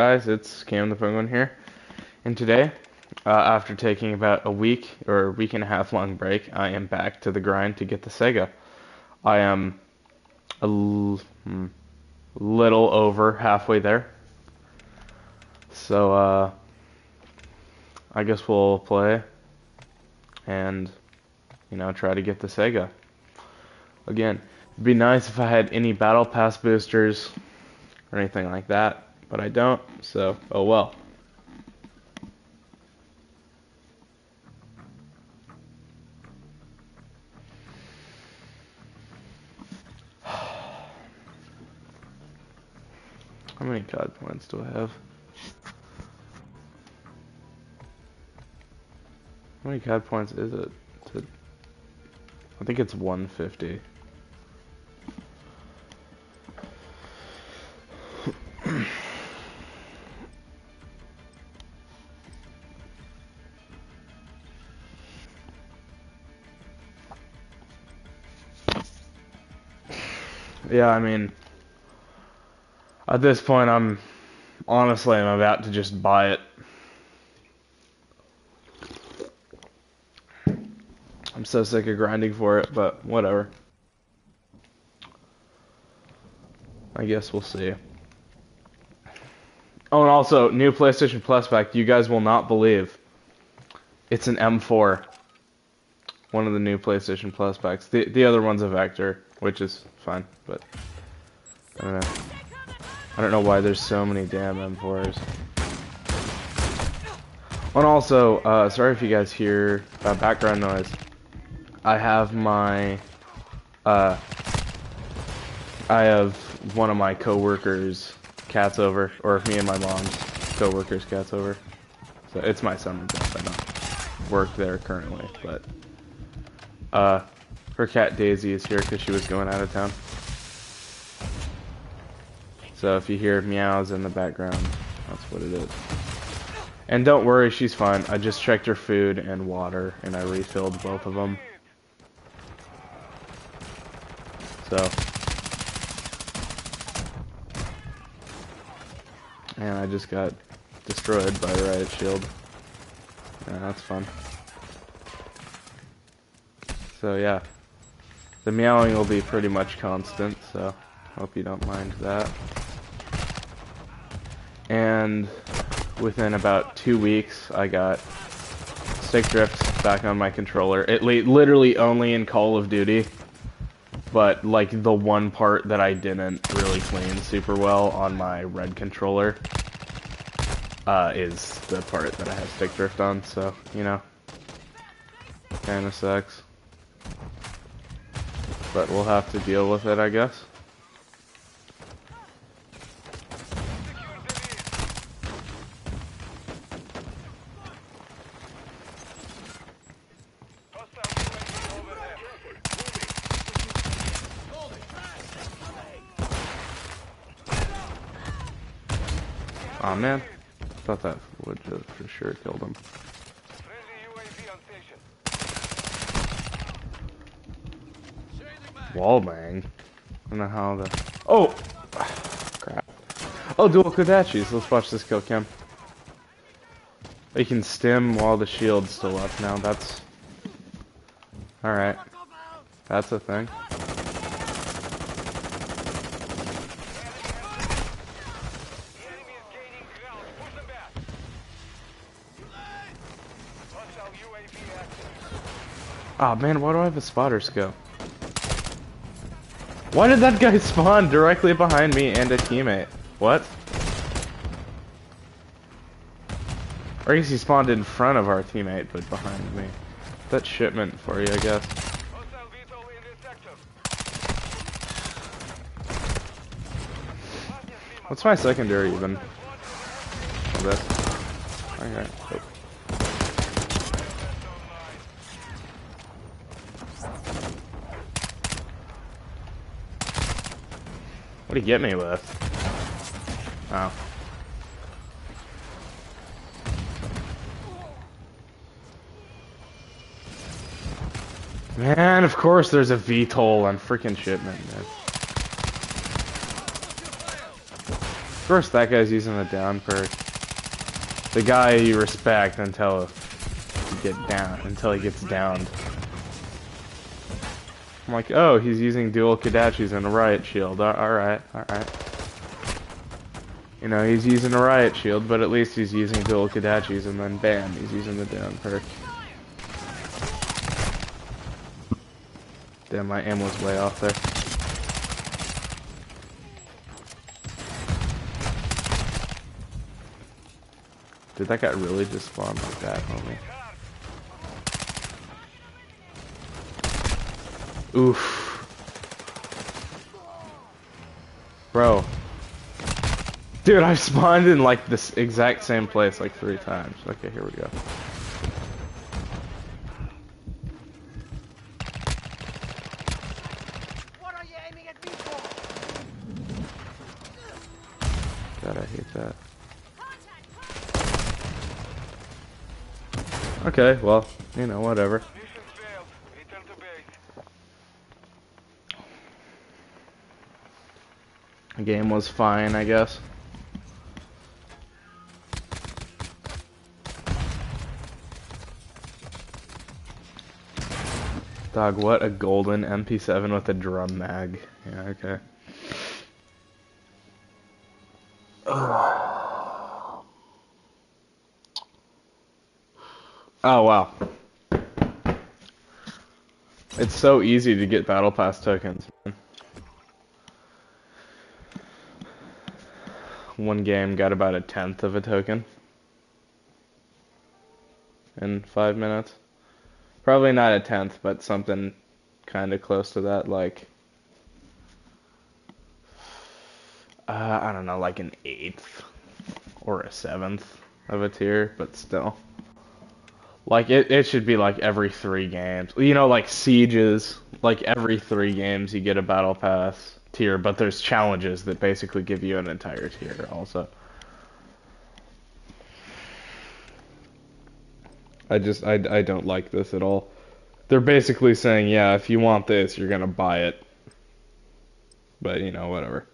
Guys, it's Cam the Penguin here, and today, after taking about a week or a week and a half long break, I am back to the grind to get the Sega. I am little over halfway there, so I guess we'll play and try to get the Sega. Again, it'd be nice if I had any battle pass boosters or anything like that, but I don't, so oh well. How many COD points do I have? How many COD points is it? I think it's 150. Yeah, I mean, at this point, I'm about to just buy it. I'm so sick of grinding for it, but whatever. I guess we'll see. Oh, and also, new PlayStation Plus pack, you guys will not believe. It's an M4. One of the new PlayStation Plus packs. The other one's a Vector, which is fine, but I don't know. I don't know why there's so many damn M4s. And also, sorry if you guys hear background noise. I have I have one of my coworkers' cats over, or me and my mom's coworkers' cats over. So it's my summer job. I don't work there currently, but her cat Daisy is here because she was going out of town. So if you hear meows in the background, that's what it is. And don't worry, she's fine. I just checked her food and water, and I refilled both of them. So, and I just got destroyed by a riot shield. Yeah, that's fun. So yeah, the meowing will be pretty much constant, so hope you don't mind that. And within about 2 weeks, I got stick drift back on my controller. It literally only in Call of Duty, but like the one part that I didn't really clean super well on my red controller is the part that I have stick drift on, so, kinda sucks. But we'll have to deal with it, I guess. Aw, man. Thought that would have for sure killed him. Wallbang. I don't know how the... Oh! Crap. Oh, dual Kodachis. Let's watch this kill cam. You can stim while the shield's still up now. That's... Alright. That's a thing. Oh man, why do I have a spotter scope? Why did that guy spawn directly behind me and a teammate? What? Or I guess he spawned in front of our teammate, but behind me. That's shipment for you, I guess. What's my secondary even? Oh, this. Okay. Oh. What do you get me with? Oh. Man, of course there's a VTOL on freaking shipment, man. course, that guy's using the down perk. The guy you respect until until he gets downed. I'm like, oh, he's using dual Kodachis and a riot shield. Alright, alright. You know, he's using a riot shield, but at least he's using dual Kodachis, and then bam, he's using the down perk. Damn, my ammo's way off there. Did that guy really just spawn like that, homie? Oof. Bro. Dude, I've spawned in like this exact same place like 3 times. Okay, here we go. What are you aiming at me for? God, I hate that. Okay, well, you know, whatever. The game was fine, I guess. Dog, what a golden MP7 with a drum mag. Yeah, okay. Oh, wow. It's so easy to get Battle Pass tokens, man. One game got about 1/10 of a token in 5 minutes. Probably not 1/10, but something kind of close to that, like, I don't know, like an 1/8 or a 1/7 of a tier, but still. Like, it should be like every 3 games. You know, like Sieges, like every 3 games you get a Battle Pass tier, but there's challenges that basically give you an entire tier also. I don't like this at all. They're basically saying, yeah, if you want this, you're gonna buy it. But, you know, whatever.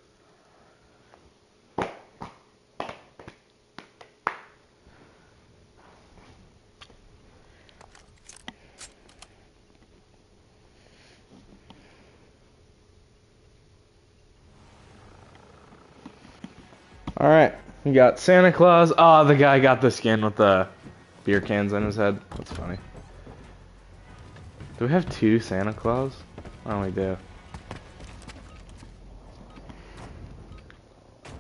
Alright, we got Santa Claus. Oh, the guy got the skin with the beer cans on his head. That's funny. Do we have 2 Santa Claus? Oh, we do.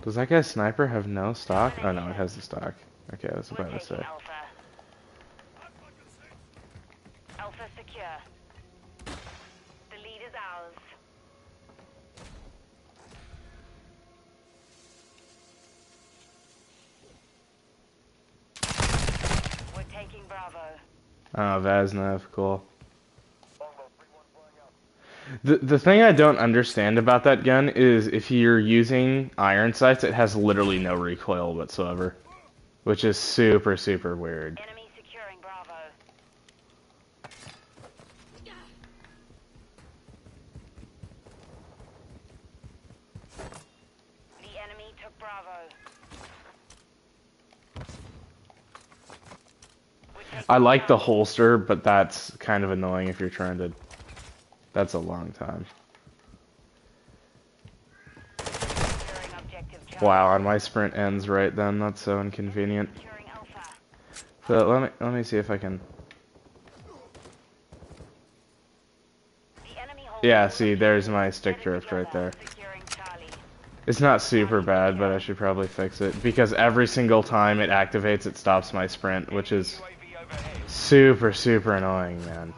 Does that guy's sniper have no stock? Oh no, it has the stock. Okay, I was about to say. Alpha secure. The lead is ours. We're taking Bravo. Oh, Vaznev, cool. The thing I don't understand about that gun is if you're using iron sights, it has literally no recoil whatsoever. Which is super, super weird. Enemy securing Bravo. The enemy took Bravo. I like the holster, but that's kind of annoying if you're trying to... That's a long time. Wow, and my sprint ends right then. That's so inconvenient. So let me see if I can... Yeah, see, there's my stick drift right there. It's not super bad, but I should probably fix it. Because every single time it activates, it stops my sprint, which is super, super annoying, man.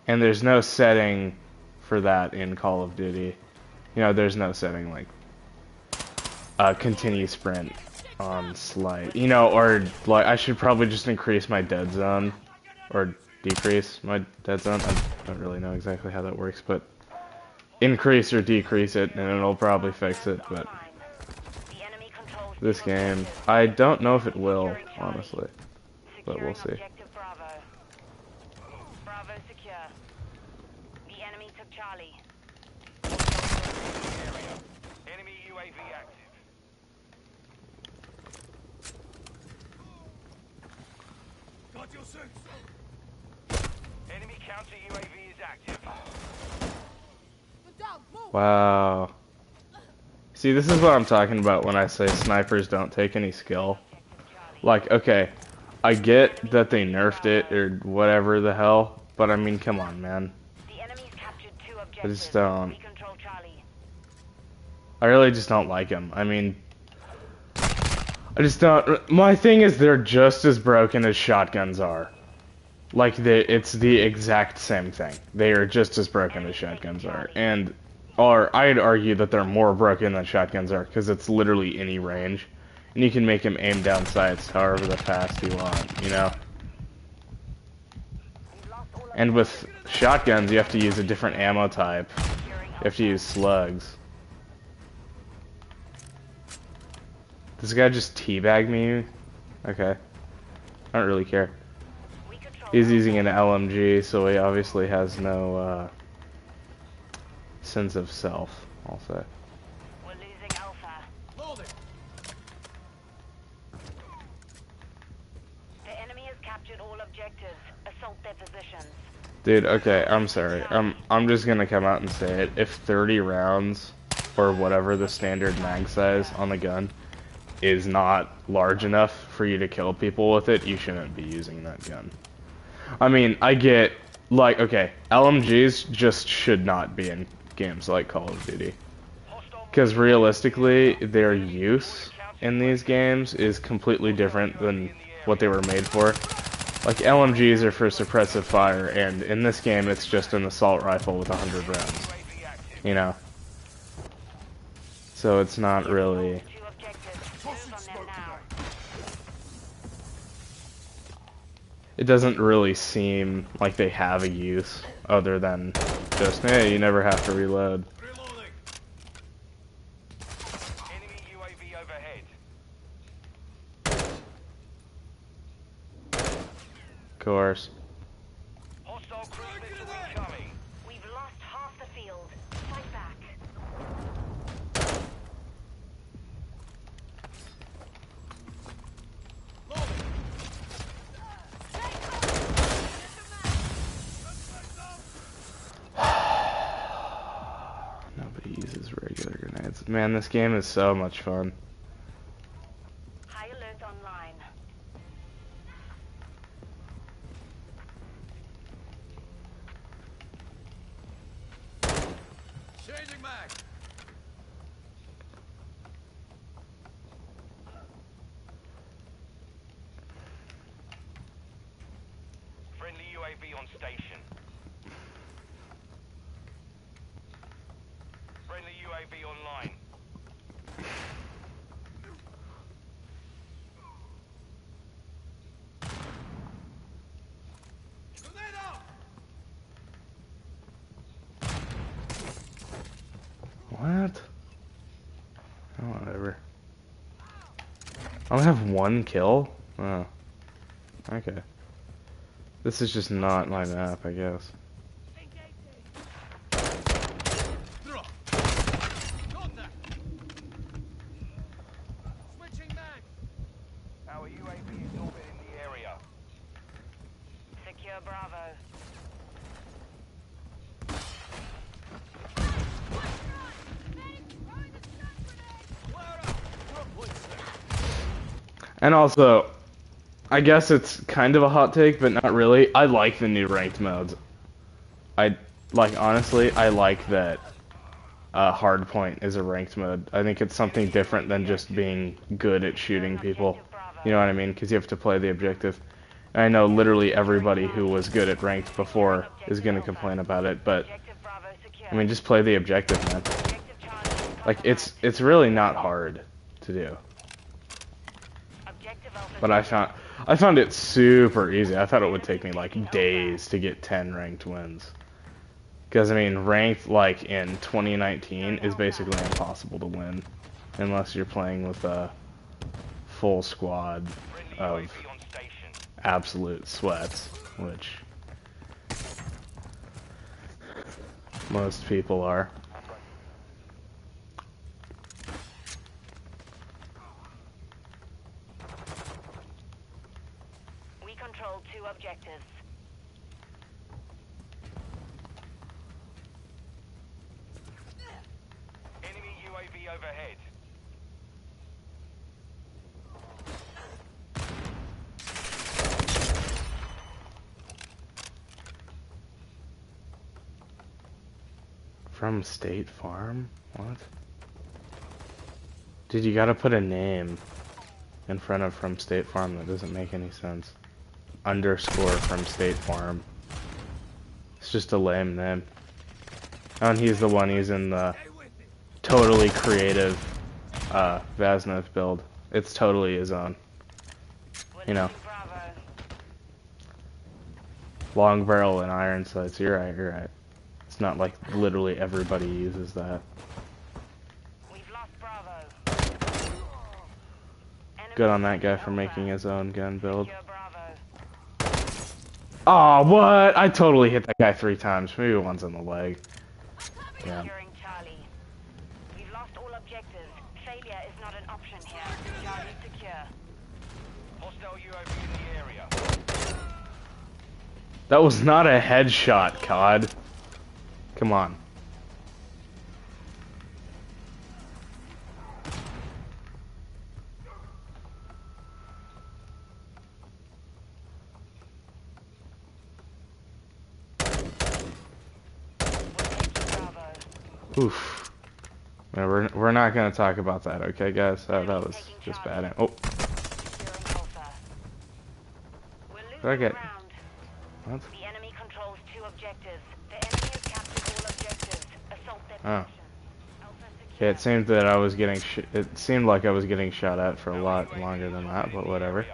And there's no setting for that in Call of Duty. You know, there's no setting like continue sprint on slight. You know, or like I should probably just increase my dead zone or decrease my dead zone. I don't really know exactly how that works, but increase or decrease it and it'll probably fix it. But this game, I don't know if it will, honestly, but we'll see. Bravo secure. The enemy took Charlie. UAV active. Got your suits. Enemy counter UAV is active. Wow. See, this is what I'm talking about when I say snipers don't take any skill. Like, okay, I get that they nerfed it or whatever the hell, but I mean, come on, man. The enemy's captured 2 I objectives. just don't. We control Charlie. I really just don't like them. I mean, I just don't. My thing is they're just as broken as shotguns are. Like, it's the exact same thing. They are just as broken as shotguns are. And, or I'd argue that they're more broken than shotguns are, because it's literally any range. And you can make them aim down sights however the fast you want, you know? And with shotguns, you have to use a different ammo type. You have to use slugs. This guy just teabagged me? Okay. I don't really care. He's using an LMG, so he obviously has no sense of self, I'll say. We're losing Alpha. The enemy has captured all objectives. Assault their positions. Dude, okay, I'm sorry. I'm just gonna come out and say it. If 30 rounds, or whatever the standard mag size on the gun, is not large enough for you to kill people with it, you shouldn't be using that gun. I mean, I get, like, okay, LMGs just should not be in games like Call of Duty. Because realistically, their use in these games is completely different than what they were made for. Like, LMGs are for suppressive fire, and in this game, it's just an assault rifle with 100 rounds. You know? So it's not really... 2 objectives. Move on them now. It doesn't really seem like they have a use other than just, hey, you never have to reload. Reloading. Enemy UAV overhead. Of course. Hostile cruise missile incoming. We've lost half the field. Fight back. Nobody uses regular grenades. Man, this game is so much fun. High alert online. Changing mag. Friendly UAV on station. Friendly UAV online. What? Oh, whatever. I only have 1 kill? Oh. Okay. This is just not my map, I guess. Switching mag. Our UAV is orbiting the area. Secure Bravo. And also, I guess it's kind of a hot take, but not really. I like the new ranked modes. Honestly, I like that Hardpoint is a ranked mode. I think it's something different than just being good at shooting people. You know what I mean? Because you have to play the objective. And I know literally everybody who was good at ranked before is going to complain about it, but, Objective Bravo secure. I mean, just play the objective, man. Objective Charlie. Like, it's really not hard to do. Objective Alpha. But I found it super easy. I thought it would take me like days to get 10 ranked wins. Because I mean, ranked like in 2019 is basically impossible to win unless you're playing with a full squad Friendly of UAV on station. absolute sweats, which most people are. control 2 objectives. Enemy UAV overhead. From State Farm? What? Dude, you gotta put a name in front of From State Farm. That doesn't make any sense. Underscore From State Farm. It's just a lame name. Oh, and he's the one, he's in the totally creative Vaznev build. It's totally his own. You know. Bravo. Long barrel and iron sights. You're right, you're right. It's not like literally everybody uses that. We've lost Bravo. Good on that guy for making his own gun build. Secure Bravo. Oh, what? I totally hit that guy 3 times. Maybe one's in the leg. Yeah. Securing Charlie. We've lost all objectives. Failure is not an option here. Charlie secure. Hostile UAV in the area. That was not a headshot, COD. Come on. Oof. No, we're not gonna talk about that, okay, guys? That was just bad. Oh. Did I get? What? The enemy controls 2 objectives. The enemy has captured all objectives. Assault their Oh. position. Alpha secure. Yeah, it seemed that I was getting. It seemed like I was getting shot at for a lot longer than that, but whatever.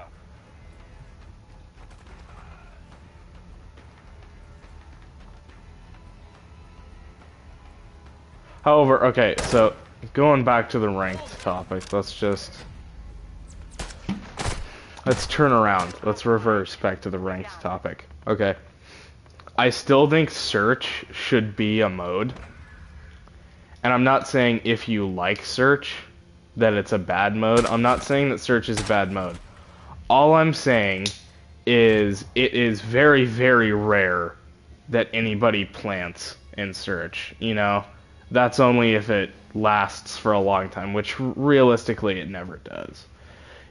However, okay, so going back to the ranked topic, let's turn around. Let's reverse back to the ranked topic. Okay. I still think search should be a mode. And I'm not saying if you like search that it's a bad mode. I'm not saying that search is a bad mode. All I'm saying is it is very, very rare that anybody plants in search, you know? That's only if it lasts for a long time, which realistically it never does.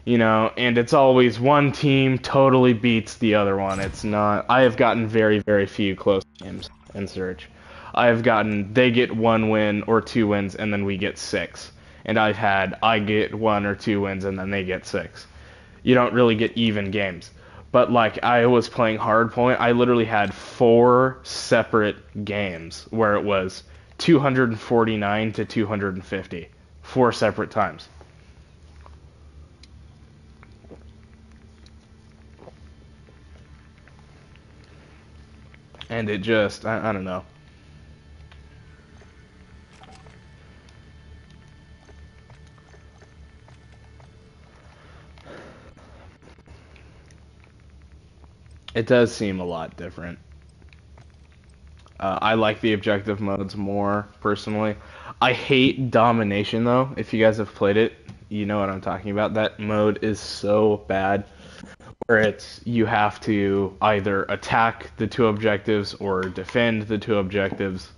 You know, and it's always one team totally beats the other one. It's not. I have gotten very, very few close games in search. They get 1 win or 2 wins, and then we get 6. And I get 1 or 2 wins, and then they get 6. You don't really get even games. But like, I was playing Hardpoint, I literally had 4 separate games where it was 249 to 250. 4 separate times. And it just, I don't know. It does seem a lot different. I like the objective modes more, personally. I hate domination, though. If you guys have played it, you know what I'm talking about. That mode is so bad. Where it's, you have to either attack the 2 objectives or defend the 2 objectives.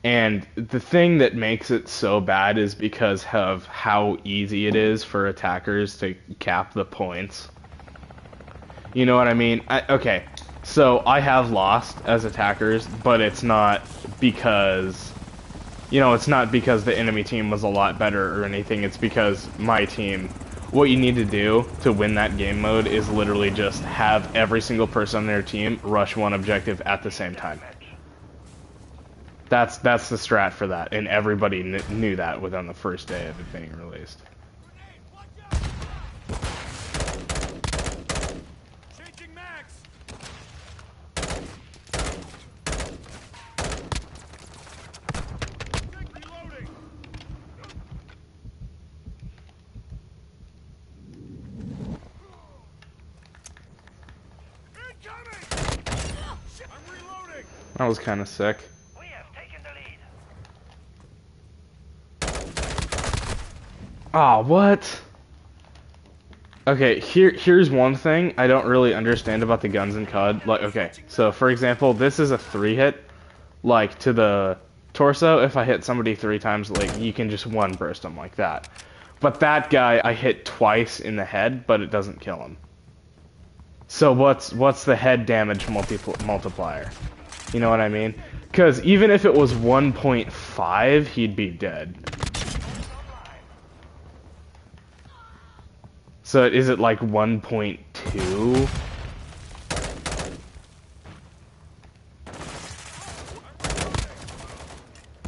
And the thing that makes it so bad is because of how easy it is for attackers to cap the points. You know what I mean? Okay, so I have lost as attackers, but it's not because, you know, it's not because the enemy team was a lot better or anything. It's because my team, what you need to do to win that game mode is literally just have every single person on their team rush 1 objective at the same time. That's the strat for that, and everybody knew that within the first day of it being released. That was kind of sick. We have taken the lead. Aw, what? Okay, here's one thing I don't really understand about the guns in COD. Like, okay, so for example, this is a 3-hit, like to the torso. If I hit somebody 3 times, like you can just one burst them like that. But that guy I hit twice in the head, but it doesn't kill him. So what's the head damage multiplier? You know what I mean? Because even if it was 1.5, he'd be dead. So is it like 1.2?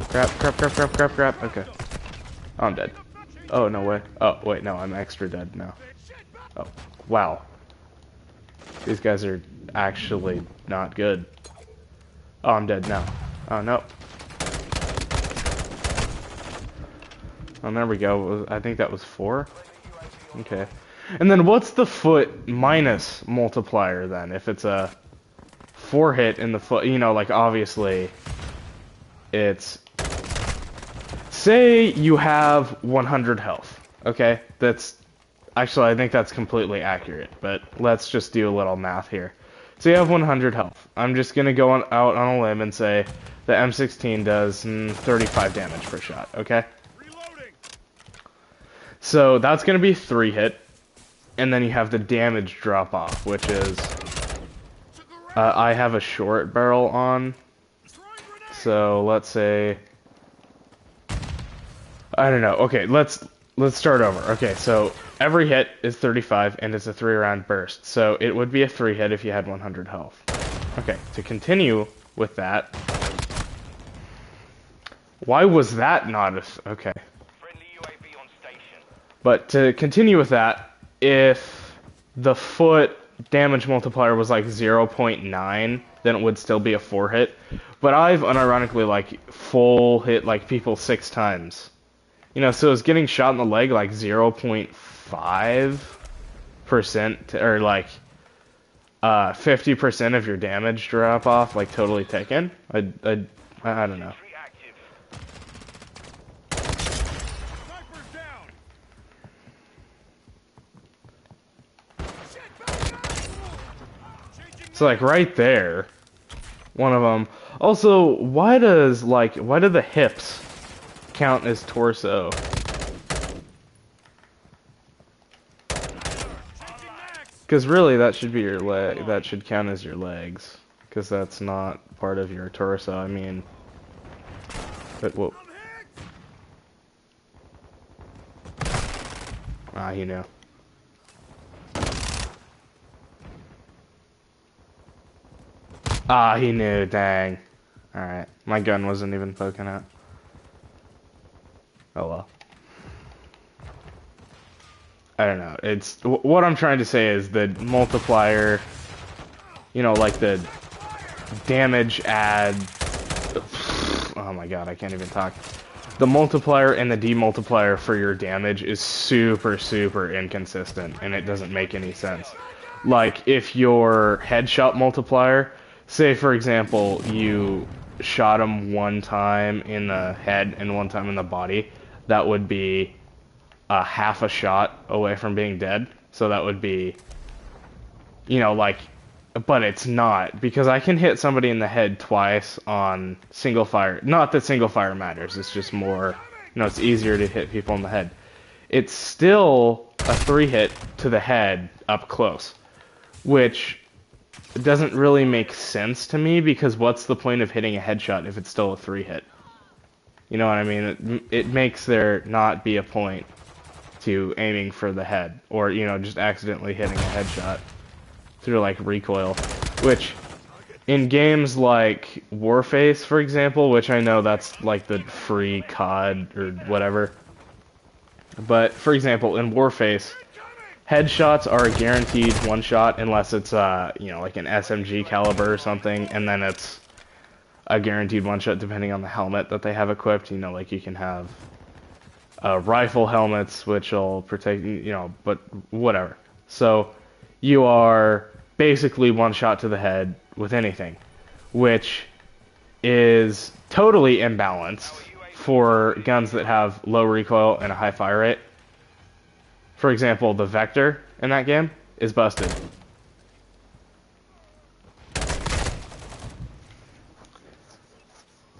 Crap. Okay. Oh, I'm dead. Oh, no way. Oh, wait, no, I'm extra dead now. Oh, wow. These guys are actually not good. Oh, I'm dead now. Oh, no. Oh, there we go. I think that was 4. Okay. And then what's the foot minus multiplier then? If it's a 4 hit in the foot, you know, like obviously it's... Say you have 100 health, okay? That's... Actually, I think that's completely accurate, but let's just do a little math here. So you have 100 health. I'm just gonna go out on a limb and say the M16 does 35 damage per shot, okay? So that's gonna be 3 hit. And then you have the damage drop off, which is I have a short barrel on, so let's say I don't know. Okay, let's start over. Okay, so every hit is 35, and it's a 3-round burst, so it would be a 3 hit if you had 100 health. Okay, to continue with that, why was that not a okay? But to continue with that. If the foot damage multiplier was like 0.9, then it would still be a 4 hit. But I've unironically like full hit like people 6 times. You know, so it's getting shot in the leg like 0.5% or like 50% of your damage drop off, like totally taken. I don't know. So like right there, one of them. Also, why do the hips count as torso? Because really, that should be your leg. That should count as your legs, because that's not part of your torso. I mean, but whoa. Ah, you know. Ah, he knew, dang. Alright, my gun wasn't even poking out. Oh well. I don't know, it's... What I'm trying to say is the multiplier, you know, like the damage add... Oh my god, I can't even talk. The multiplier and the demultiplier for your damage is super, super inconsistent, and it doesn't make any sense. Like, if your headshot multiplier... Say, for example, you shot him 1 time in the head and 1 time in the body. That would be a half a shot away from being dead. So that would be, you know, like, but it's not. Because I can hit somebody in the head twice on single fire. Not that single fire matters. It's just more, you know, it's easier to hit people in the head. It's still a 3 hit to the head up close. Which... It doesn't really make sense to me, because what's the point of hitting a headshot if it's still a 3 hit? You know what I mean? It makes there not be a point to aiming for the head, or, you know, just accidentally hitting a headshot through, like, recoil. Which, in games like Warface, for example, which I know that's, like, the free COD or whatever. But, for example, in Warface... Headshots are a guaranteed 1 shot unless it's, you know, like an SMG caliber or something, and then it's a guaranteed 1 shot depending on the helmet that they have equipped. You know, like you can have rifle helmets, which will protect, you know, but whatever. So you are basically 1 shot to the head with anything, which is totally imbalanced for guns that have low recoil and a high fire rate. For example, the vector in that game is busted.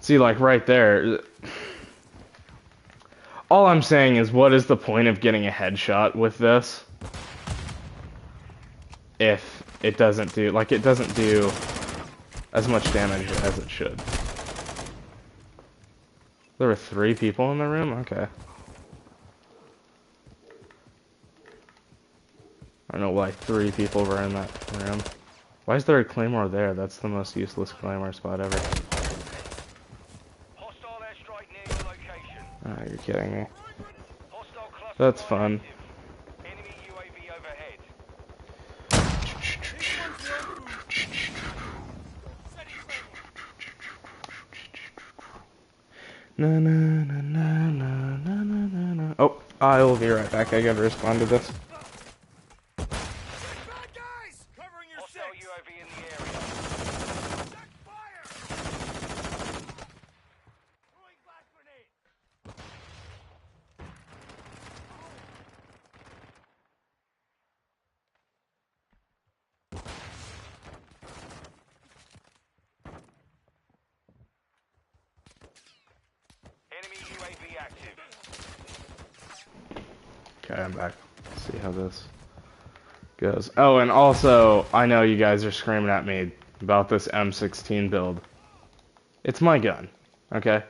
See, like right there. All I'm saying is, what is the point of getting a headshot with this if it doesn't do, like, it doesn't do as much damage as it should. There were 3 people in the room? Okay. I don't know why 3 people were in that room. Why is there a claymore there? That's the most useless claymore spot ever. Hostile airstrike near your location. Ah, you're kidding me. Hostile cluster That's mine fun. active. Enemy UAV overhead. Na na na na na na na na. Oh, I will be right back. I gotta respond to this. Bad guys! Covering your hostile UAV in the area. Check fire! Throwing blast grenade. Enemy UAV active. Okay, I'm back. Let's see how this goes. Oh, and also, I know you guys are screaming at me about this M16 build. It's my gun, okay?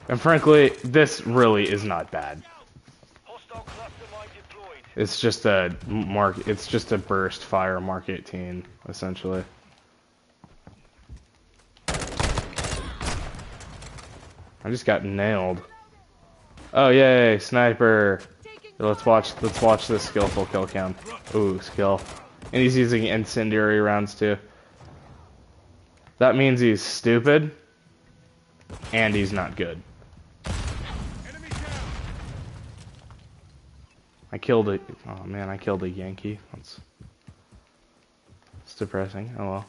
And frankly, this really is not bad. Hostile cluster mine deployed. It's just a burst fire Mark 18, essentially. I just got nailed. Oh yay, sniper. Let's watch this skillful kill cam. Ooh, skill. And he's using incendiary rounds too. That means he's stupid and he's not good. I killed a oh man, I killed a Yankee. That's depressing. Oh well.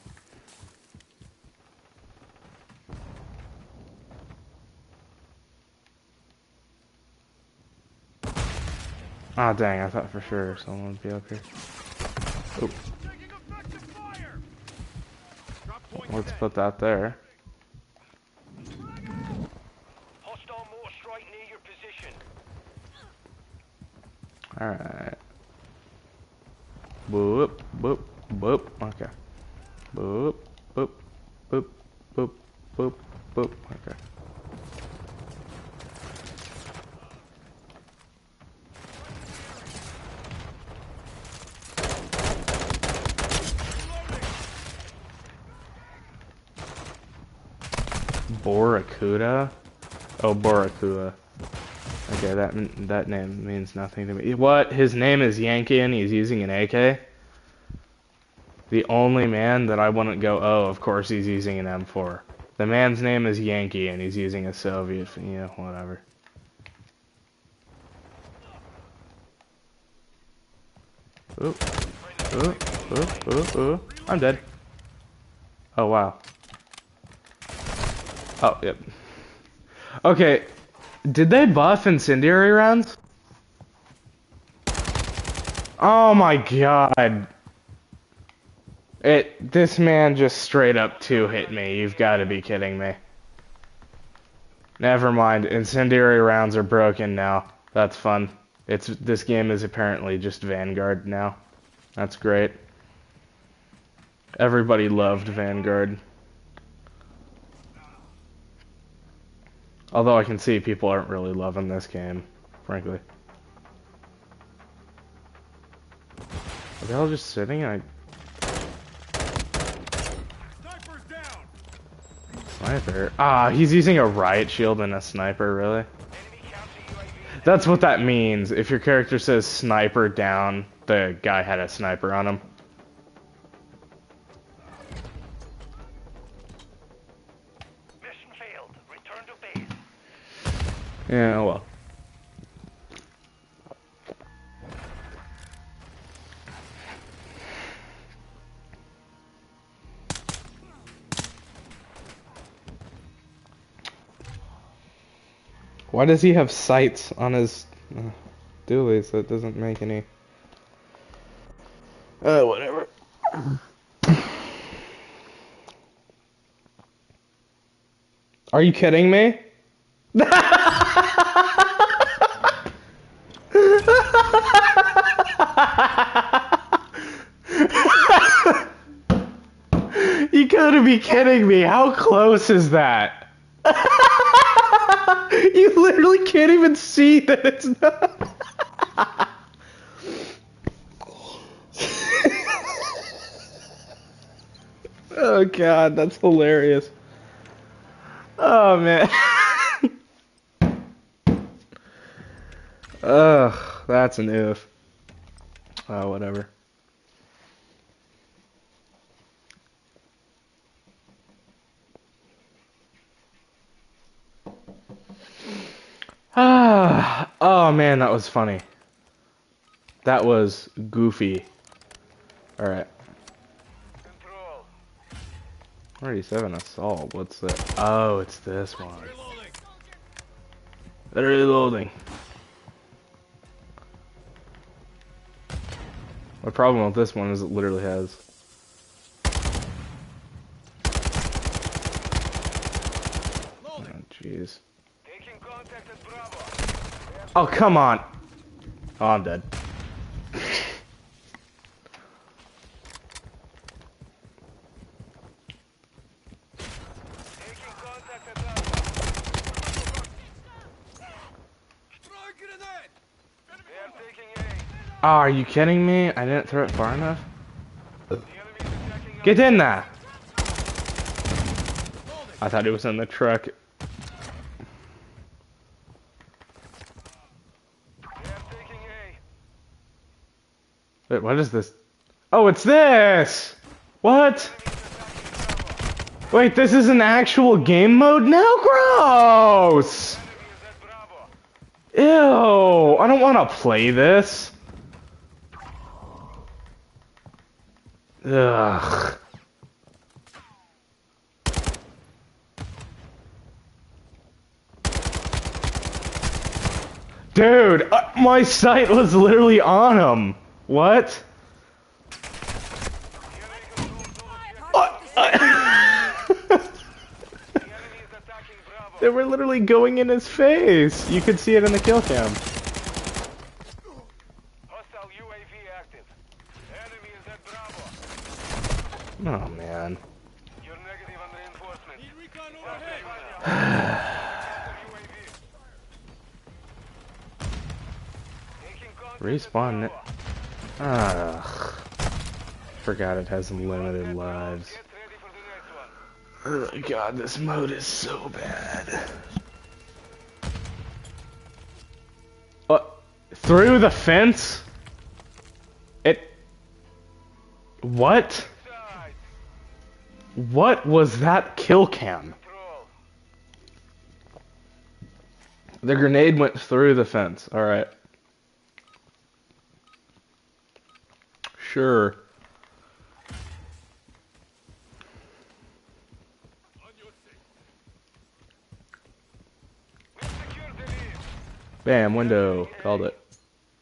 Ah, dang, I thought for sure someone would be up here. Oop. Let's put that there. Hostile mortar strike near your position. Alright. Boop, boop, boop. Okay. Boop, boop, boop, boop, boop, boop. Okay. Borakuda? Oh, Borakua. Okay, that name means nothing to me. What? His name is Yankee and he's using an AK? The only man that I wouldn't go, oh, of course he's using an M4. The man's name is Yankee and he's using a Soviet, yeah, whatever. Ooh. Ooh, ooh, ooh, ooh. I'm dead. Oh, wow. Oh, yep. Okay, did they buff incendiary rounds? Oh my god. This man just straight up 2-hit me. You've got to be kidding me. Never mind. Incendiary rounds are broken now. That's fun. This game is apparently just Vanguard now. That's great. Everybody loved Vanguard. Although I can see people aren't really loving this game, frankly. Are they all just sitting? Sniper? Ah, he's using a riot shield and a sniper, really? That's what that means. If your character says sniper down, the guy had a sniper on him. Mission failed. Return to base. Yeah, well. Why does he have sights on his dualies? That doesn't make any. Whatever. Are you kidding me? You gotta be kidding me. How close is that? You literally can't even see that it's not. Oh god, that's hilarious. Oh man. Ugh, that's an oof. Oh, whatever. Ah, oh man, that was funny. That was goofy. Alright. 47 assault. What's that? Oh, it's this one. They're reloading. My problem with this one is it literally has. Oh, jeez. Oh, come on. Oh, I'm dead. Oh, are you kidding me? I didn't throw it far enough? Get in there! I thought it was in the truck. Wait, what is this? Oh, it's this! What? Wait, this is an actual game mode now? Gross! Ew, I don't want to play this. Ugh. Dude, my sight was literally on him. What? They were literally going in his face. You could see it in the kill cam. Oh man. Respawn it. Ugh. Forgot it has limited lives. Oh my god, this mode is so bad. What? Through the fence? What? What was that kill cam? The grenade went through the fence. Alright. Sure. Bam, window. Called it.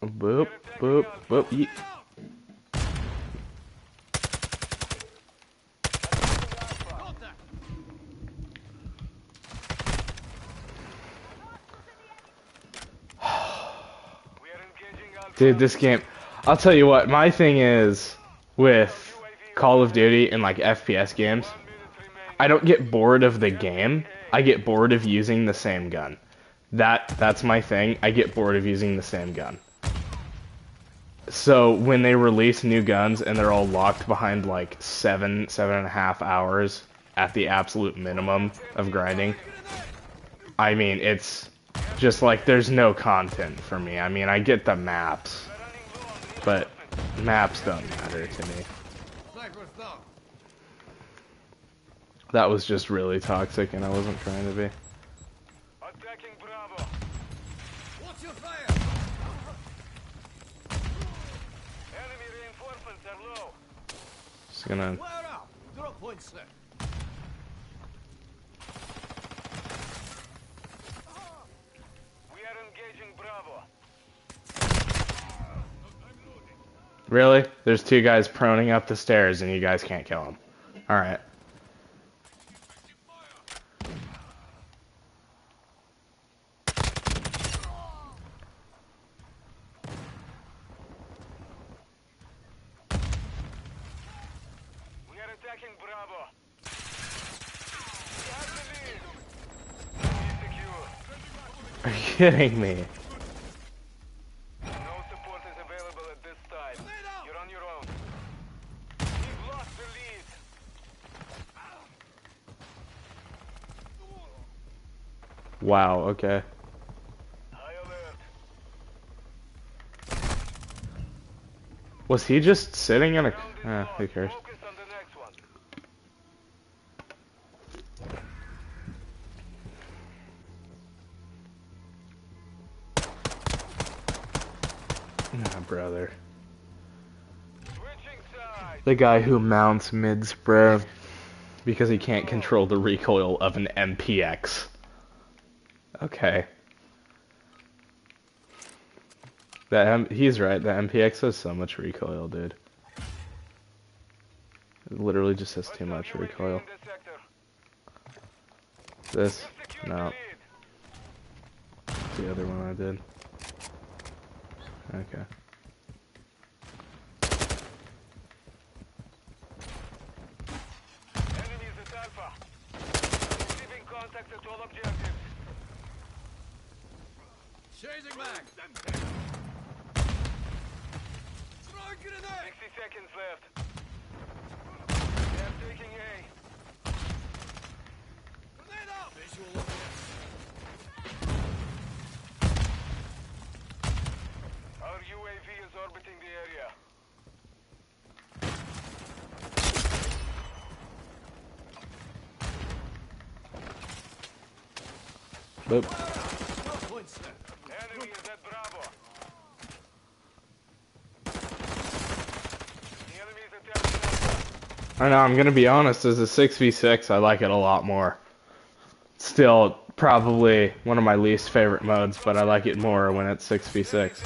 Boop, boop, boop, yeet. Dude, this game, I'll tell you what, my thing is with Call of Duty and like FPS games, I don't get bored of the game, I get bored of using the same gun. That's my thing, I get bored of using the same gun. So when they release new guns and they're all locked behind like 7.5 hours at the absolute minimum of grinding, I mean, it's just like there's no content for me. I mean, I get the maps, but maps don't matter to me. That was just really toxic and I wasn't trying to be. Just gonna... Really? There's two guys proning up the stairs and you guys can't kill them. Alright. We are attacking Bravo. We have the lead. Be secure. Are you kidding me? No support is available at this time. You're on your own. We've lost the lead. Wow, okay. High alert. Was he just sitting in a... Round is who lost. cares? Focus on the next one. Nah, brother. Switching sides. The guy who mounts mid-spray because he can't control the recoil of an MPX. Okay. He's right, the MPX has so much recoil, dude. It literally just has too much recoil. In the sector. This? You've secured No. the lead. The other one I did. Okay. Enemies at Alpha. Receiving contact at all objectives. Chasing back. 60 seconds left. They are taking A. Visual over Our UAV is orbiting the area. Boop. points there. Enemy is at Bravo. The enemy is attacking Alpha. I know, I'm gonna be honest, as a 6v6, I like it a lot more. Still, probably one of my least favorite modes, but I like it more when it's 6v6.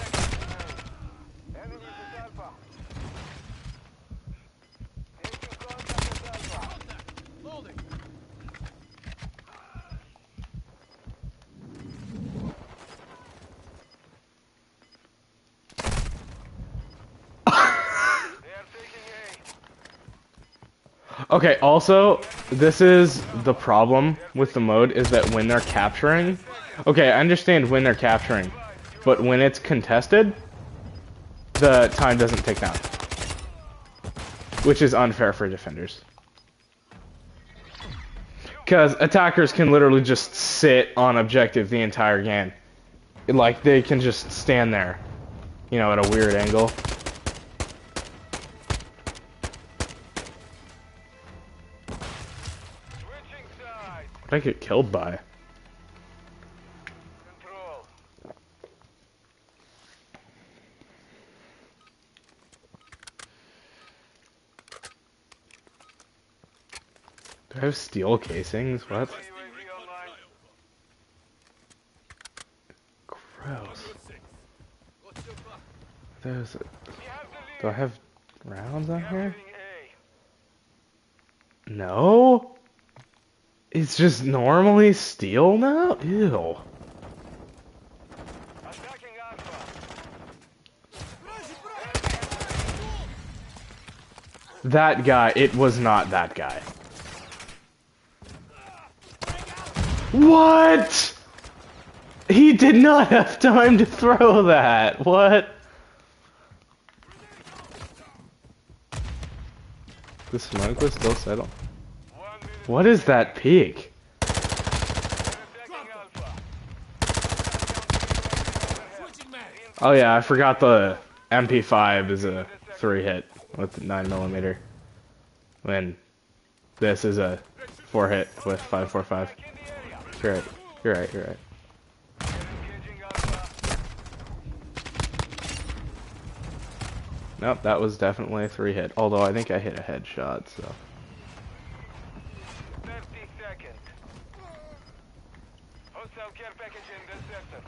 Enemy is at Alpha. Taking contact at Alpha. Loading. They are taking A. Okay, also, this is the problem with the mode, is that when they're capturing... Okay, I understand when they're capturing, but when it's contested, the time doesn't tick down. Which is unfair for defenders. Because attackers can literally just sit on objective the entire game. Like, they can just stand there, you know, at a weird angle. Switching sides. What did I get killed by? Control. Do I have steel casings? What? UAV online. Gross. What's your plan? There's... We have the lead. Do I have rounds on here? Capturing A. No? It's just normally steel now? Ew. Attacking Alpha. That guy, it was not that guy. What? He did not have time to throw that. What? The smoke was still settled. 1 minute. What is that peak? Attacking Alpha. Switching mag. Oh yeah, I forgot the MP5 is a 3-hit with 9mm. When this is a 4-hit with 5.45. In the area. You're right. You're right. You're right. Engaging Alpha. Nope, that was definitely a 3-hit. Although I think I hit a headshot, so. 30 seconds. Hostile care package in this sector.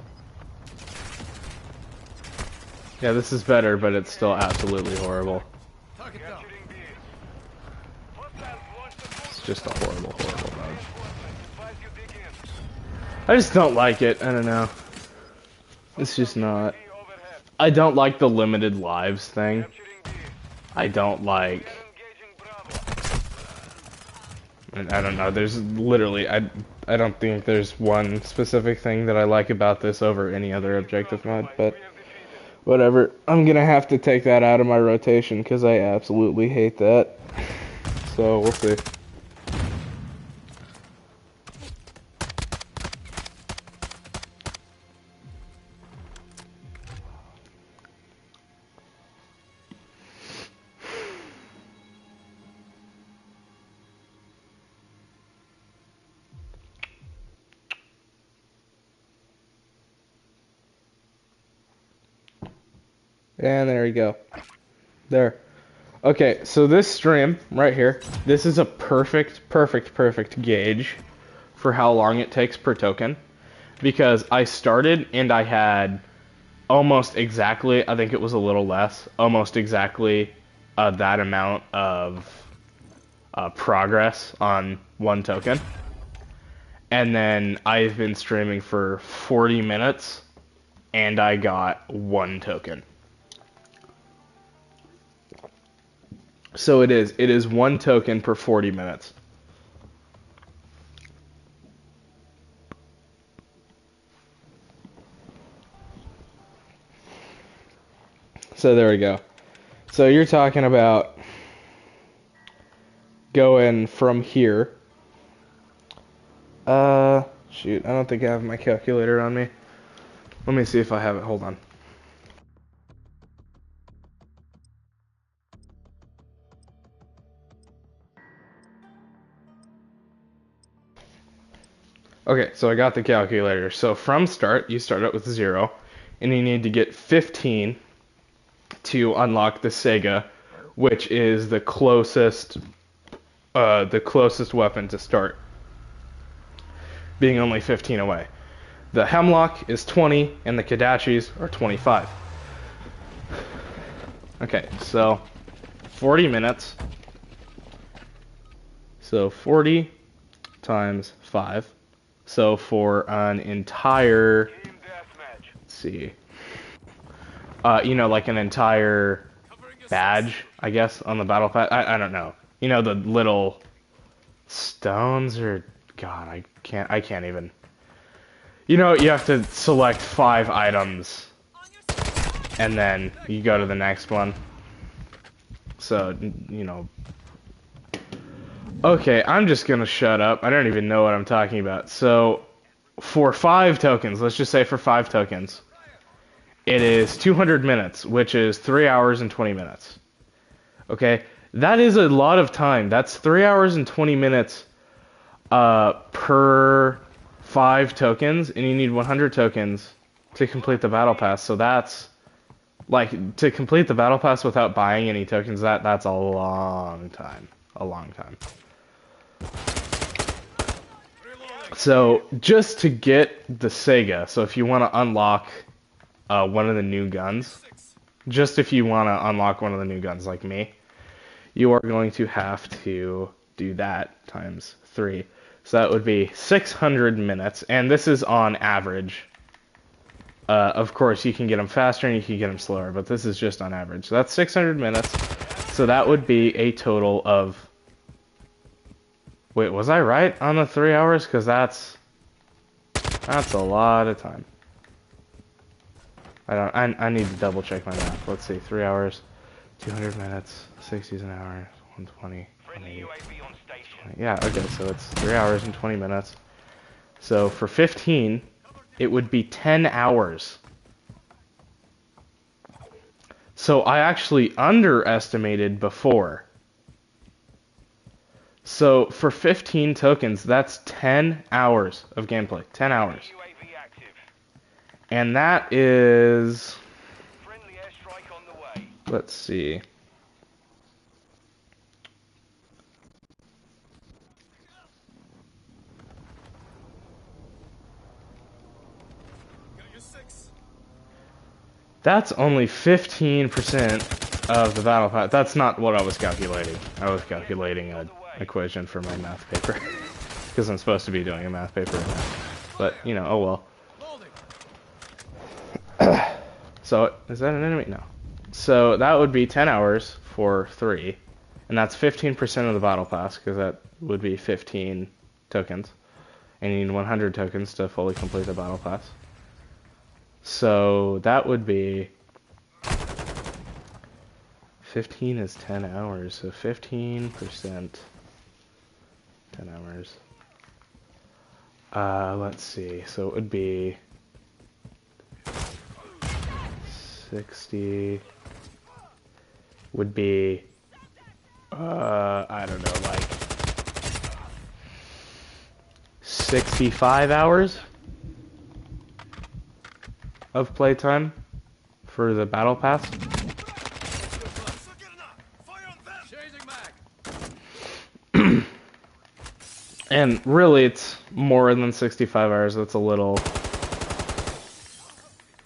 Yeah, this is better, but it's still absolutely horrible. Target down. It's just a horrible, horrible mode. I just don't like it. I don't know. It's just not. I don't like the limited lives thing. I don't like. And I don't know. There's literally I don't think there's one specific thing that I like about this over any other objective mod, but whatever. I'm gonna have to take that out of my rotation because I absolutely hate that. So we'll see. And there you go. There. Okay, so this stream right here, this is a perfect gauge for how long it takes per token. Because I started and I had almost exactly, I think it was a little less, almost exactly that amount of progress on one token. And then I've been streaming for 40 minutes and I got one token. So it is one token per 40 minutes. So there we go. So you're talking about going from here. Shoot, I don't think I have my calculator on me. Let me see if I have it. Hold on. Okay, so I got the calculator. So from start, you start out with 0, and you need to get 15 to unlock the Saiga, which is the closest weapon to start, being only 15 away. The Hemlock is 20, and the Kadachis are 25. Okay, so 40 minutes. So 40 times 5. So for an entire, let's see, like an entire badge, I guess, on the battle pass. I don't know. You know, the little stones or, God, I can't even. You know, you have to select 5 items and then you go to the next one. So, you know. Okay, I'm just gonna shut up. I don't even know what I'm talking about. So, for 5 tokens, let's just say for 5 tokens, it is 200 minutes, which is 3 hours and 20 minutes. Okay, that is a lot of time. That's 3 hours and 20 minutes per 5 tokens, and you need 100 tokens to complete the battle pass. So that's like to complete the battle pass without buying any tokens. That's a long time. A long time. So just to get the Saiga, so if you want to unlock one of the new guns, just if you want to unlock one of the new guns like me, you are going to have to do that times 3. So that would be 600 minutes, and this is on average. Of course, you can get them faster and you can get them slower, but this is just on average. So that's 600 minutes. So that would be a total of... Wait, was I right on the 3 hours? Because that's a lot of time. I need to double check my math. Let's see, 3 hours, 200 minutes, 60s an hour, 120, 180. 20. Yeah, okay, so it's 3 hours and 20 minutes. So for 15, it would be 10 hours. So I actually underestimated before. So for 15 tokens, that's 10 hours of gameplay. 10 hours. And that is... Let's see. That's only 15% of the battle pass. That's not what I was calculating. I was calculating an equation for my math paper. Because I'm supposed to be doing a math paper right now. But, you know, oh well. So, is that an enemy? No. So, that would be 10 hours for 3. And that's 15% of the battle pass, because that would be 15 tokens. And you need 100 tokens to fully complete the battle pass. So, that would be... 15 is 10 hours, so 15%... 10 hours. Let's see, so it would be... 60... would be... I don't know, like... 65 hours of playtime for the battle pass. And really, it's more than 65 hours. That's a little,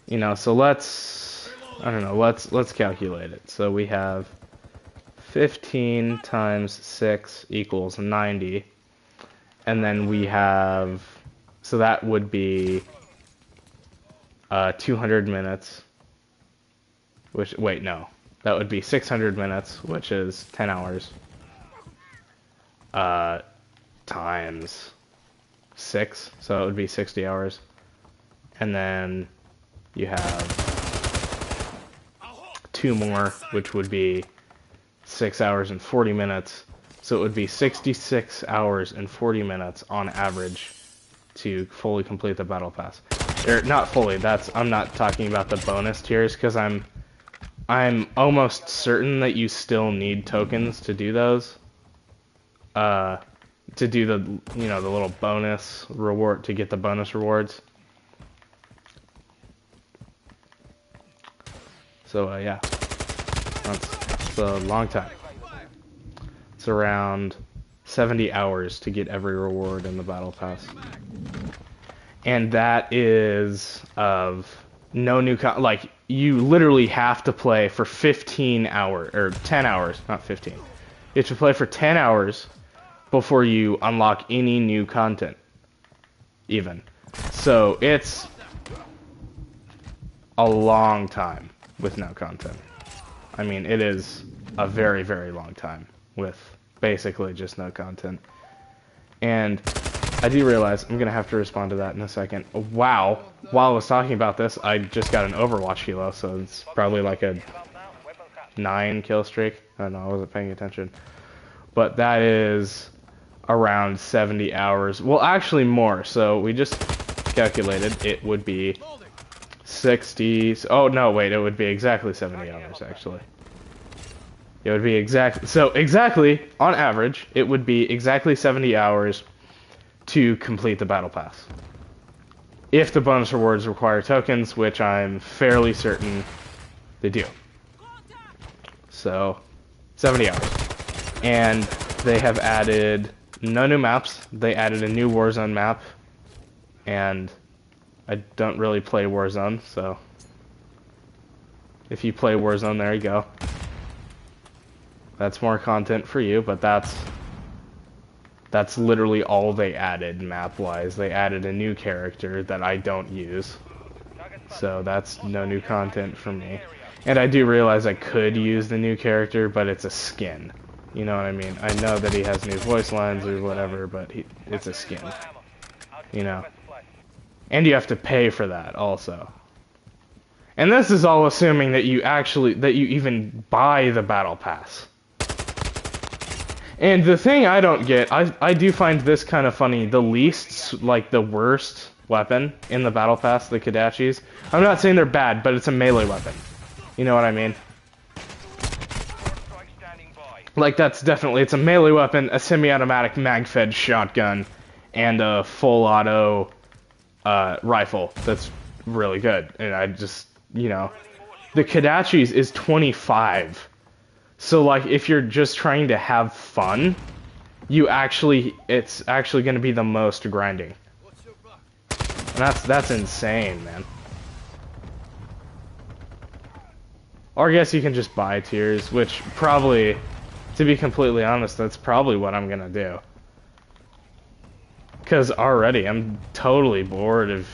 you know. So let's, I don't know. Let's calculate it. So we have 15 times 6 equals 90, and then we have, so that would be 200 minutes. Which, wait, no, that would be 600 minutes, which is 10 hours. Times 6, so it would be 60 hours. And then you have 2 more, which would be 6 hours and 40 minutes. So it would be 66 hours and 40 minutes on average to fully complete the battle pass. Or not fully, I'm not talking about the bonus tiers, because I'm almost certain that you still need tokens to do those. To do the, you know, the little bonus reward, to get the bonus rewards. So, yeah. That's a long time. It's around 70 hours to get every reward in the battle pass. And that is of no new like, you literally have to play for 15 hours, or 10 hours, not 15. You have to play for 10 hours before you unlock any new content, even. So it's a long time with no content. I mean, it is a very, very long time with basically just no content. And I do realize I'm going to have to respond to that in a second. Wow, while I was talking about this, I just got an Overwatch kilo, so it's probably like a 9 kill streak. I don't know, I wasn't paying attention. But that is around 70 hours. Well, actually more. So we just calculated it would be 60. Oh, no, wait. It would be exactly 70 hours, actually. It would be exactly. So exactly, on average, it would be exactly 70 hours to complete the battle pass. If the bonus rewards require tokens, which I'm fairly certain they do. So, 70 hours. And they have added no new maps. They added a new Warzone map, and I don't really play Warzone, so if you play Warzone, there you go. That's more content for you, but that's literally all they added map-wise. They added a new character that I don't use, so that's no new content for me. And I do realize I could use the new character, but it's a skin. You know what I mean? I know that he has new voice lines or whatever, but it's a skin. You know? And you have to pay for that also. And this is all assuming that you even buy the battle pass. And the thing I don't get, I do find this kind of funny, the least, like the worst weapon in the battle pass, the Kodachis. I'm not saying they're bad, but it's a melee weapon. You know what I mean? Like, that's definitely, it's a melee weapon, a semi-automatic mag-fed shotgun, and a full auto rifle that's really good. And I just, you know, the Kodachis is 25. So, like, if you're just trying to have fun, it's actually going to be the most grinding. And that's insane, man. Or I guess you can just buy tiers, which probably, to be completely honest, that's probably what I'm gonna do. Because already I'm totally bored of...